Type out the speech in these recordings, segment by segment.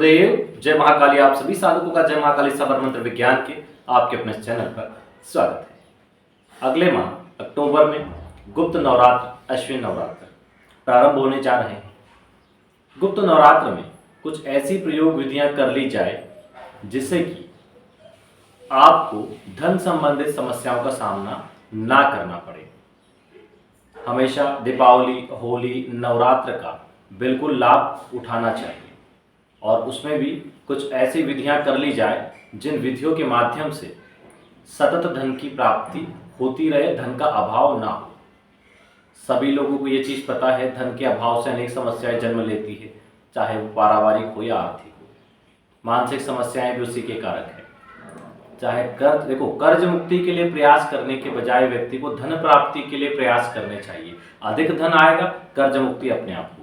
गुरुदेव, जय महाकाली। आप सभी साधकों का जय महाकाली सबर मंत्र विज्ञान के आपके अपने चैनल पर स्वागत है। अगले माह अक्टूबर में गुप्त नवरात्र अश्विन नवरात्र प्रारंभ होने जा रहे हैं। गुप्त नवरात्र में कुछ ऐसी प्रयोग विधियां कर ली जाए जिससे कि आपको धन संबंधित समस्याओं का सामना ना करना पड़े। हमेशा दीपावली, होली, नवरात्र का बिल्कुल लाभ उठाना चाहिए और उसमें भी कुछ ऐसी विधियां कर ली जाए जिन विधियों के माध्यम से सतत धन की प्राप्ति होती रहे, धन का अभाव ना हो। सभी लोगों को ये चीज़ पता है, धन के अभाव से अनेक समस्याएं जन्म लेती है, चाहे वो पारिवारिक हो या आर्थिक हो। मानसिक समस्याएं भी उसी के कारक है। चाहे कर्ज, देखो, कर्ज मुक्ति के लिए प्रयास करने के बजाय व्यक्ति को धन प्राप्ति के लिए प्रयास करने चाहिए। अधिक धन आएगा, कर्ज मुक्ति अपने आप होगी।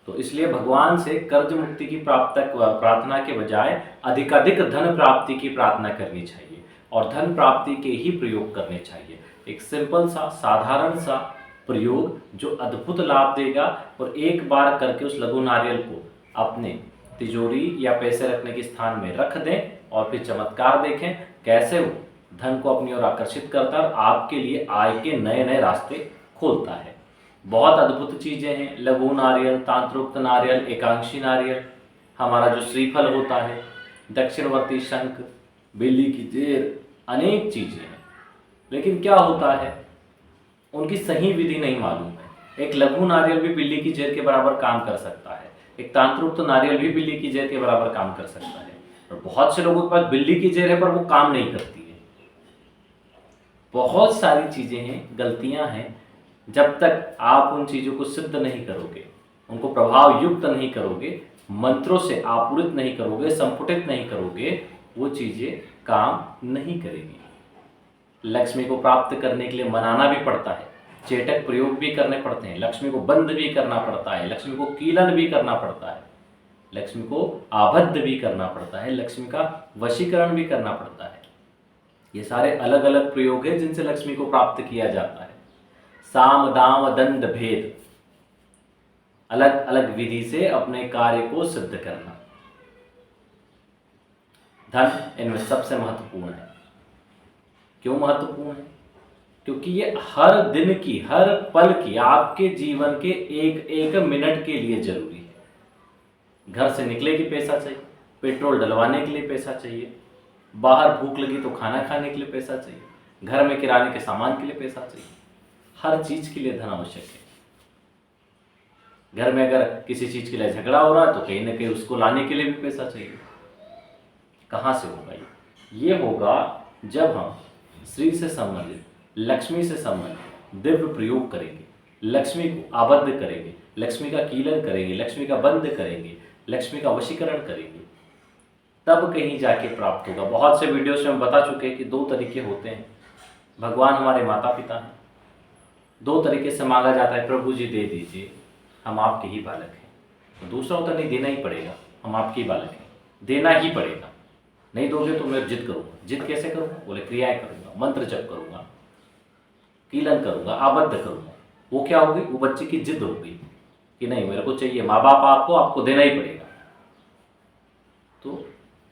तो इसलिए भगवान से कर्ज मुक्ति की प्रार्थना के बजाय अधिकाधिक धन प्राप्ति की प्रार्थना करनी चाहिए और धन प्राप्ति के ही प्रयोग करने चाहिए। एक सिंपल सा, साधारण सा प्रयोग जो अद्भुत लाभ देगा, और एक बार करके उस लघु नारियल को अपने तिजोरी या पैसे रखने के स्थान में रख दें और फिर चमत्कार देखें कैसे वो धन को अपनी ओर आकर्षित करता है और आपके लिए आय के नए नए रास्ते खोलता है। बहुत अद्भुत चीज़ें हैं। लघु नारियल, तांत्रोक्त नारियल, एकांशी नारियल, हमारा जो श्रीफल होता है, दक्षिणवर्ती शंख, बिल्ली की जेर, अनेक चीज़ें हैं। लेकिन क्या होता है, उनकी सही विधि नहीं मालूम है। एक लघु नारियल भी बिल्ली की जेर के बराबर काम कर सकता है, एक तांत्रोक्त नारियल भी बिल्ली की जेर के बराबर काम कर सकता है। और बहुत से लोगों के पास बिल्ली की जेर है पर वो काम नहीं करती है। बहुत सारी चीज़ें हैं, गलतियां हैं। जब तक आप उन चीज़ों को सिद्ध नहीं करोगे, उनको प्रभाव युक्त नहीं करोगे, मंत्रों से आपूरित नहीं करोगे, संपुटित नहीं करोगे, वो चीज़ें काम नहीं करेगी। लक्ष्मी को प्राप्त करने के लिए मनाना भी पड़ता है, चेटक प्रयोग भी करने पड़ते हैं, लक्ष्मी को बंद भी करना पड़ता है, लक्ष्मी को कीलन भी करना पड़ता है, लक्ष्मी को आबद्ध भी करना पड़ता है, लक्ष्मी का वशीकरण भी करना पड़ता है। ये सारे अलग अलग प्रयोग हैं जिनसे लक्ष्मी को प्राप्त किया जाता है। साम दाम दंड भेद, अलग अलग विधि से अपने कार्य को सिद्ध करना। धन इनमें सबसे महत्वपूर्ण है। क्यों महत्वपूर्ण है? क्योंकि ये हर दिन की, हर पल की, आपके जीवन के एक एक मिनट के लिए जरूरी है। घर से निकले कि पैसा चाहिए, पेट्रोल डलवाने के लिए पैसा चाहिए, बाहर भूख लगी तो खाना खाने के लिए पैसा चाहिए, घर में किराने के सामान के लिए पैसा चाहिए। हर चीज़ के लिए धन आवश्यक है। घर में अगर किसी चीज़ के लिए झगड़ा हो रहा है तो कहीं ना कहीं उसको लाने के लिए भी पैसा चाहिए। कहाँ से होगा ये होगा जब हम श्री से संबंधित, लक्ष्मी से संबंधित दिव्य प्रयोग करेंगे, लक्ष्मी को आबद्ध करेंगे, लक्ष्मी का कीलन करेंगे, लक्ष्मी का बंद करेंगे, लक्ष्मी का वशीकरण करेंगे, तब कहीं जाके प्राप्त होगा। बहुत से वीडियोस में हम बता चुके हैं कि दो तरीके होते हैं। भगवान हमारे माता पिता हैं। दो तरीके से मांगा जाता है, प्रभु जी दे दीजिए, हम आपके ही बालक हैं। तो दूसरा होता नहीं, देना ही पड़ेगा, हम आपके ही बालक हैं, देना ही पड़ेगा, नहीं दोगे तो मैं जिद करूँगा। जिद कैसे करूँगा? बोले क्रियाएं करूँगा, मंत्र जप करूँगा, कीलन करूँगा, आबद्ध करूँगा। वो क्या होगी? वो बच्चे की जिद हो गई कि नहीं मेरे को चाहिए, माँ बाप आपको देना ही पड़ेगा। तो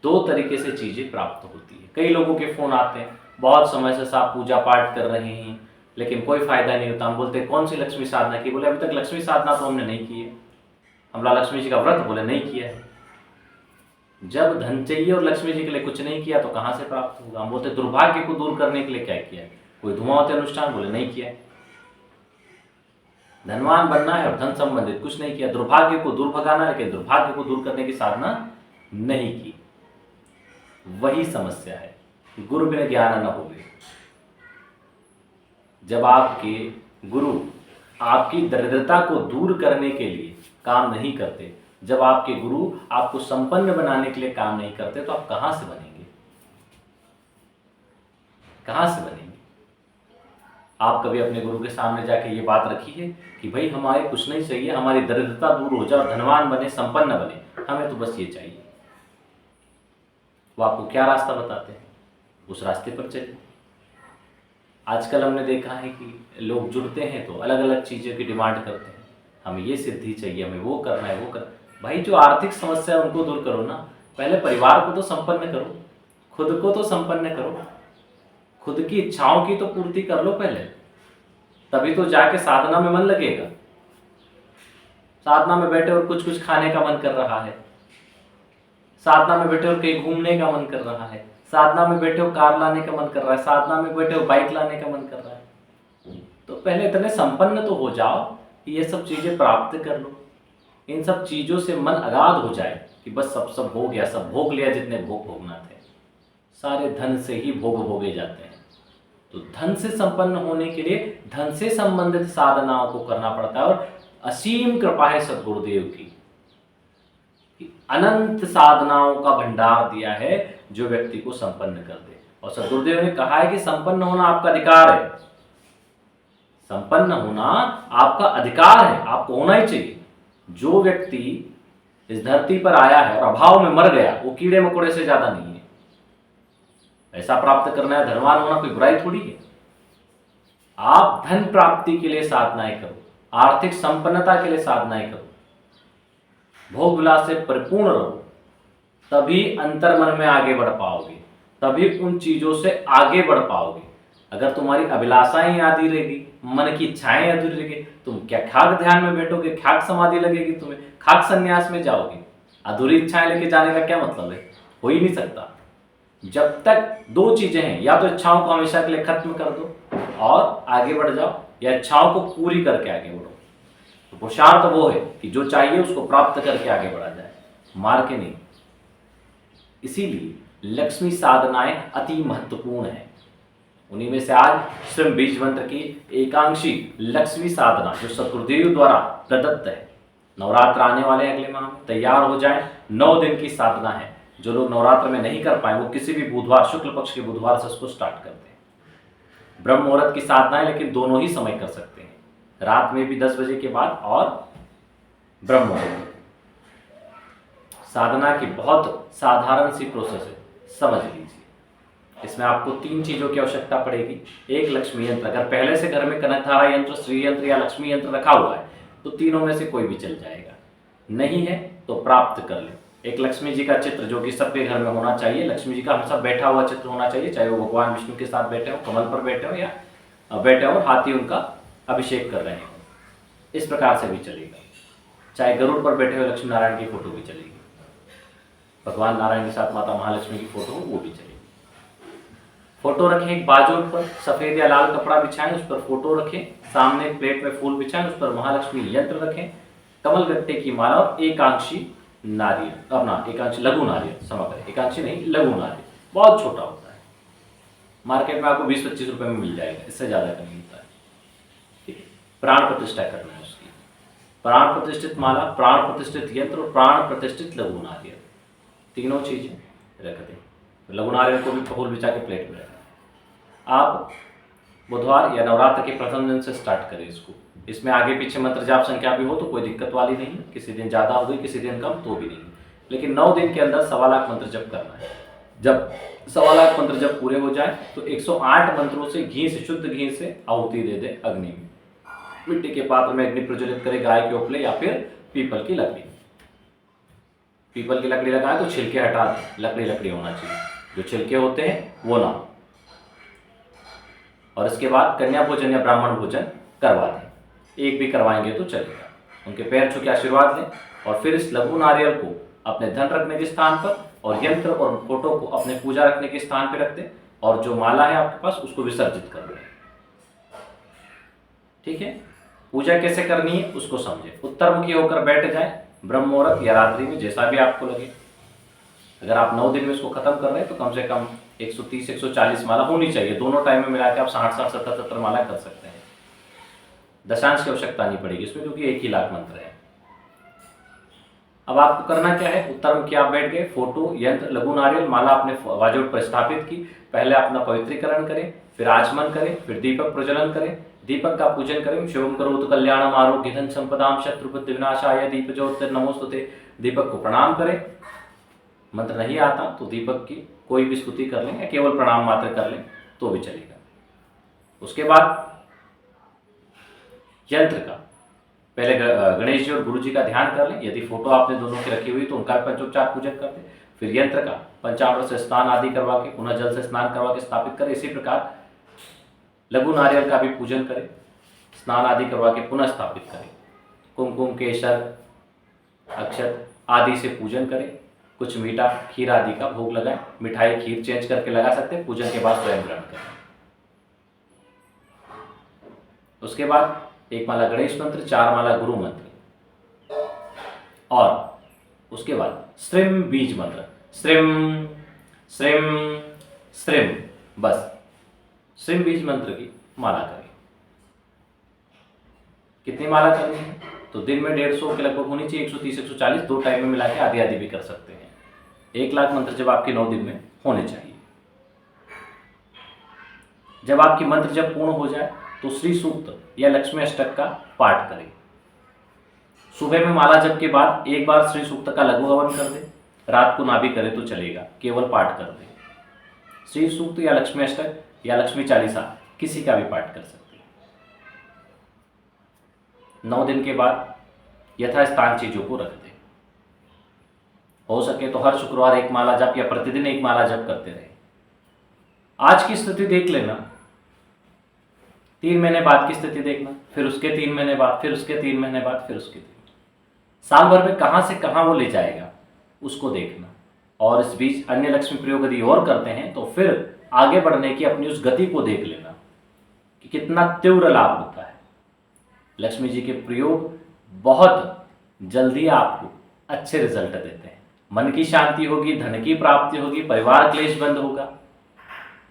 दो तरीके से चीज़ें प्राप्त होती है। कई लोगों के फ़ोन आते हैं, बहुत समय से आप पूजा पाठ कर रहे हैं लेकिन कोई फ़ायदा नहीं होता। हम बोलते हैं कौन सी लक्ष्मी साधना की? बोले अभी तक लक्ष्मी साधना तो हमने नहीं की है। हमला लक्ष्मी जी का व्रत? बोले नहीं किया है। जब धन चाहिए और लक्ष्मी जी के लिए कुछ नहीं किया तो कहाँ से प्राप्त होगा? हम बोलते दुर्भाग्य को दूर करने के लिए क्या किया है? कोई धुआंवती अनुष्ठान? बोले नहीं किया है। धनवान बनना है और धन संबंधित कुछ नहीं किया। दुर्भाग्य को दूर भगाना, लेकिन दुर्भाग्य को दूर करने की साधना नहीं की। वही समस्या है, गुरु बिना ज्ञान न होवे। जब आपके गुरु आपकी दरिद्रता को दूर करने के लिए काम नहीं करते, जब आपके गुरु आपको संपन्न बनाने के लिए काम नहीं करते, तो आप कहां से बनेंगे? कहां से बनेंगे? आप कभी अपने गुरु के सामने जाके ये बात रखी है कि भाई हमारे कुछ नहीं चाहिए, हमारी दरिद्रता दूर हो जाए, धनवान बने, संपन्न बने, हमें तो बस ये चाहिए। वो आपको क्या रास्ता बताते हैं? उस रास्ते पर चलिए। आजकल हमने देखा है कि लोग जुड़ते हैं तो अलग अलग चीज़ों की डिमांड करते हैं। हमें ये सिद्धि चाहिए, हमें वो करना है, वो कर। भाई जो आर्थिक समस्या है उनको दूर करो ना, पहले परिवार को तो संपन्न करो, खुद को तो संपन्न करो, खुद की इच्छाओं की तो पूर्ति कर लो पहले, तभी तो जाके साधना में मन लगेगा। साधना में बैठे और कुछ कुछ खाने का मन कर रहा है, साधना में बैठे और कहीं घूमने का मन कर रहा है, साधना में बैठे हो कार लाने का मन कर रहा है, साधना में बैठे हो बाइक लाने का मन कर रहा है, तो पहले इतने संपन्न तो हो जाओ कि ये सब चीजें प्राप्त कर लो, इन सब चीजों से मन आगाध हो जाए कि बस सब सब हो गया, सब भोग लिया जितने भोग भोगना थे, सारे धन से ही भोग भोगे जाते हैं। तो धन से संपन्न होने के लिए धन से संबंधित साधनाओं को करना पड़ता है, और असीम कृपा है सद्गुरुदेव की कि अनंत साधनाओं का भंडार दिया है जो व्यक्ति को संपन्न कर दे। और सद्गुरुदेव ने कहा है कि संपन्न होना आपका अधिकार है, संपन्न होना आपका अधिकार है, आपको होना ही चाहिए। जो व्यक्ति इस धरती पर आया है और अभाव में मर गया, वो कीड़े मकोड़े से ज्यादा नहीं है। ऐसा प्राप्त करना है, धनवान होना कोई बुराई थोड़ी है। आप धन प्राप्ति के लिए साधनाएं करो, आर्थिक संपन्नता के लिए साधनाएं करो, भोग विलास से परिपूर्ण रहो, तभी अंतर मन में आगे बढ़ पाओगे, तभी उन चीजों से आगे बढ़ पाओगे। अगर तुम्हारी अभिलाषाएं आती रहेगी, मन की इच्छाएं अधूरी रहेगी, तुम क्या खाक ध्यान में बैठोगे, खाक समाधि लगेगी तुम्हें, खाक संन्यास में जाओगे। अधूरी इच्छाएं लेके जाने का क्या मतलब है, हो ही नहीं सकता। जब तक दो चीजें हैं, या तो इच्छाओं को हमेशा के लिए खत्म कर दो और आगे बढ़ जाओ, या इच्छाओं को पूरी करके आगे बढ़ो। तो पुरुषार्थ वो है कि जो चाहिए उसको प्राप्त करके आगे बढ़ा जाए, मार के नहीं। इसीलिए लक्ष्मी साधनाएं अति महत्वपूर्ण है। उन्हीं में से आज स्वयं बीज मंत्र की एकांशी लक्ष्मी साधना जो सद्गुरुदेव द्वारा प्रदत्त है, नवरात्र आने वाले अगले माह, तैयार हो जाए। 9 दिन की साधना है। जो लोग नवरात्र में नहीं कर पाए वो किसी भी बुधवार, शुक्ल पक्ष के बुधवार से उसको स्टार्ट करते हैं। ब्रह्म मुहूर्त की साधना है, लेकिन दोनों ही समय कर सकते हैं, रात में भी 10 बजे के बाद और ब्रह्म मुहूर्त। साधना की बहुत साधारण सी प्रोसेस है, समझ लीजिए। इसमें आपको 3 चीजों की आवश्यकता पड़ेगी। एक लक्ष्मी यंत्र, अगर पहले से घर में कनकधारा यंत्र, श्री यंत्र या लक्ष्मी यंत्र रखा हुआ है तो तीनों में से कोई भी चल जाएगा। नहीं है तो प्राप्त कर ले एक लक्ष्मी जी का चित्र, जो कि सबके घर में होना चाहिए। लक्ष्मी जी का हमेशा बैठा हुआ चित्र होना चाहिए, चाहे वो भगवान विष्णु के साथ बैठे हो, कमल पर बैठे हो, या बैठे हो हाथी उनका अभिषेक कर रहे हो, इस प्रकार से भी चलेगा। चाहे गरुड़ पर बैठे हुए लक्ष्मी नारायण की फोटो भी चलेगी, भगवान नारायण के साथ माता महालक्ष्मी की फोटो हो वो भी चलेगी। फोटो रखें एक बाजू पर, सफेद या लाल कपड़ा बिछाएं, उस पर फोटो रखें, सामने एक प्लेट में फूल बिछाएं, उस पर महालक्ष्मी यंत्र रखें, कमल गट्टे की माला और एकांशी नारियल, अपना एकांशी लघु नारियल, क्षमा करें, एकांशी नहीं लघु नारियल, बहुत छोटा होता है, मार्केट में आपको 20-25 रुपए में मिल जाएगा, इससे ज्यादा का नहीं होता है। ठीक है, प्राण प्रतिष्ठा करना है उसकी, प्राण प्रतिष्ठित माला, प्राण प्रतिष्ठित यंत्र और प्राण प्रतिष्ठित लघु नारियल, तीनों चीजें रख दें। लघु नारियल को भी फूल बिछा के प्लेट में रखें। आप बुधवार या नवरात्र के प्रथम दिन से स्टार्ट करें इसको। इसमें आगे पीछे मंत्र जाप संख्या भी हो तो कोई दिक्कत वाली नहीं है, किसी दिन ज़्यादा हो गई, किसी दिन कम तो भी नहीं, लेकिन 9 दिन के अंदर 1.25 लाख मंत्र जप करना है। जब 1.25 लाख मंत्र जब पूरे हो जाए तो 108 मंत्रों से घी से, शुद्ध घी से आहुति दे दे अग्नि में। मिट्टी के पात्र में अग्नि प्रज्वलित करे, गाय के उपले या फिर पीपल की लकड़ी। पीपल की लकड़ी लगाए तो छिलके हटा दें, लकड़ी होना चाहिए, जो छिलके होते हैं वो ना। और इसके बाद कन्या भोजन या ब्राह्मण भोजन करवा दें, एक भी करवाएंगे तो चलेगा। उनके पैर छू के आशीर्वाद लें और फिर इस लघु नारियल को अपने धन रखने के स्थान पर और यंत्र और फोटो को अपने पूजा रखने के स्थान पर रख दें, और जो माला है आपके पास उसको विसर्जित कर दें। ठीक है, पूजा कैसे करनी है उसको समझे। उत्तरमुखी होकर बैठ जाए, ब्रह्म मुहूर्त या रात्रि में, जैसा भी आपको लगे। अगर आप 9 दिन में इसको खत्म कर रहे हैं तो कम से कम 130-140 माला होनी चाहिए। दोनों टाइम में मिला के आप 60-60, 70-70 माला कर सकते हैं। दशांश की आवश्यकता नहीं पड़ेगी इसमें, क्योंकि 1 ही लाख मंत्र है। अब आपको करना क्या है, उत्तरमुखी आप बैठ गए, फोटो, यंत्र, लघु नारियल, माला अपने वाजोट पर स्थापित की। पहले अपना पवित्रीकरण करें, फिर आचमन करें, फिर दीपक प्रज्वलन करें, दीपक का पूजन करें। शिवम करोतु कल्याणम आरोग्य धन संपदाम शत्रुबुद्धि विनाशाय दीप ज्योतिर नमोस्तुते। दीपक को प्रणाम करें। मंत्र नहीं आता तो दीपक की कोई भी स्तुति कर लें या केवल प्रणाम मात्र कर लें तो भी चलेगा। उसके बाद यंत्र का पहले गणेश जी और गुरु जी का ध्यान कर लें। यदि फोटो आपने दोनों की रखी हुई तो उनका पंचोपचार पूजन कर दें। फिर यंत्र का पंचामृत से स्नान आदि करवा के पुनः जल से स्नान करवा के स्थापित करें। इसी प्रकार लघु नारियल का भी पूजन करें, स्नान आदि करवा के पुनः स्थापित करें। कुमकुम, केसर, अक्षत आदि से पूजन करें। कुछ मीठा, खीर आदि का भोग लगाएं। मिठाई, खीर चेंज करके लगा सकते हैं। पूजन के बाद स्वयं ग्रहण करें। उसके बाद 1 माला गणेश मंत्र, 4 माला गुरु मंत्र और उसके बाद श्रीम बीज मंत्र, श्रीम श्रीम श्रीम, बस श्रीम बीज मंत्र की माला करें। कितनी माला करनी है? तो दिन में 150 के लगभग होनी चाहिए, 130 140, 2 टाइम में मिला के आधी आधी भी कर सकते हैं। 1 लाख मंत्र जब आपके 9 दिन में होने चाहिए। जब आपकी मंत्र जब पूर्ण हो जाए तो श्री सूक्त या लक्ष्मी अष्टक का पाठ करें। सुबह में माला जप के बाद एक बार श्री सूक्त का लघु हवन कर दें। रात को ना भी करें तो चलेगा, केवल पाठ कर दें। श्री सूक्त या लक्ष्मी अष्टक या लक्ष्मी चालीसा किसी का भी पाठ कर सकते हैं। 9 दिन के बाद यथास्थान चीजों को रख दें। हो सके तो हर शुक्रवार 1 माला जप या प्रतिदिन 1 माला जप करते रहे। आज की स्थिति देख लेना, 3 महीने बाद की स्थिति देखना, फिर उसके 3 महीने बाद, फिर उसके 3 महीने बाद, फिर उसके 3 साल भर में कहां से कहां वो ले जाएगा उसको देखना। और इस बीच अन्य लक्ष्मी प्रयोग यदि और करते हैं तो फिर आगे बढ़ने की अपनी उस गति को देख लेना कि कितना तीव्र लाभ होता है। लक्ष्मी जी के प्रयोग बहुत जल्दी आपको अच्छे रिजल्ट देते हैं। मन की शांति होगी, धन की प्राप्ति होगी, परिवार क्लेश बंद होगा,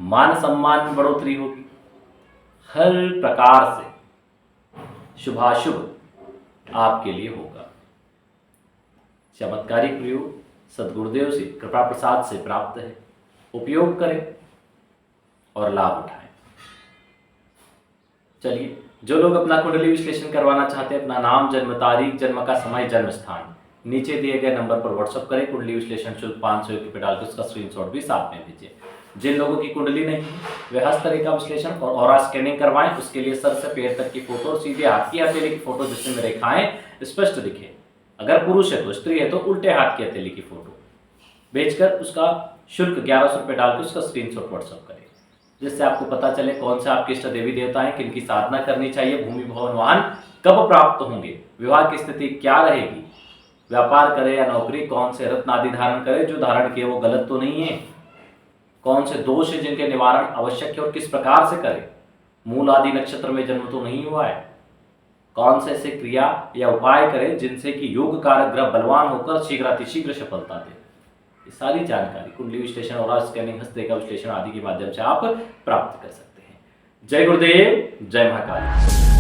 मान सम्मान में बढ़ोतरी होगी, हर प्रकार से शुभाशुभ आपके लिए होगा। चमत्कारिक प्रयोग सद्गुरुदेव से कृपा प्रसाद से प्राप्त है। उपयोग करें और लाभ उठाएं। चलिए, जो लोग अपना कुंडली विश्लेषण करवाना चाहते हैं, अपना नाम, जन्म तारीख, जन्म का समय, जन्म स्थान नीचे दिए गए नंबर पर व्हाट्सएप करें। कुंडली विश्लेषण शुल्क 500 रुपये डाल के उसका स्क्रीनशॉट भी साथ में भेजिए। जिन लोगों की कुंडली नहीं है वे हस्तरेखा विश्लेषण और ऑरा स्कैनिंग करवाएं। उसके लिए सर से पैर तक की फोटो और सीधे हाथ की हथेली की फोटो जिसमें रेखाएं स्पष्ट दिखे। अगर पुरुष है तो, स्त्री है तो उल्टे हाथ की हथेली की फोटो भेजकर उसका शुल्क 1100 रुपये डाल के उसका स्क्रीनशॉट व्हाट्सएप करें, जिससे आपको पता चले कौन से आपके इष्ट देवी देवता हैं, किनकी साधना करनी चाहिए, भूमि भवन वाहन कब प्राप्त होंगे, विवाह की स्थिति क्या रहेगी, व्यापार करे या नौकरी, कौन से रत्न आदि धारण करे, जो धारण किए वो गलत तो नहीं है, कौन से दोष है जिनके निवारण आवश्यक है और किस प्रकार से करे, मूल आदि नक्षत्र में जन्म तो नहीं हुआ है, कौन से ऐसे क्रिया या उपाय करें जिनसे कि योग कारक ग्रह बलवान होकर शीघ्रातिशीघ्र सफलता दे। ये सारी जानकारी कुंडली विश्लेषण और स्कैनिंग, हस्तरेखा विश्लेषण आदि के माध्यम से आप प्राप्त कर सकते हैं। जय गुरुदेव, जय महाकाल।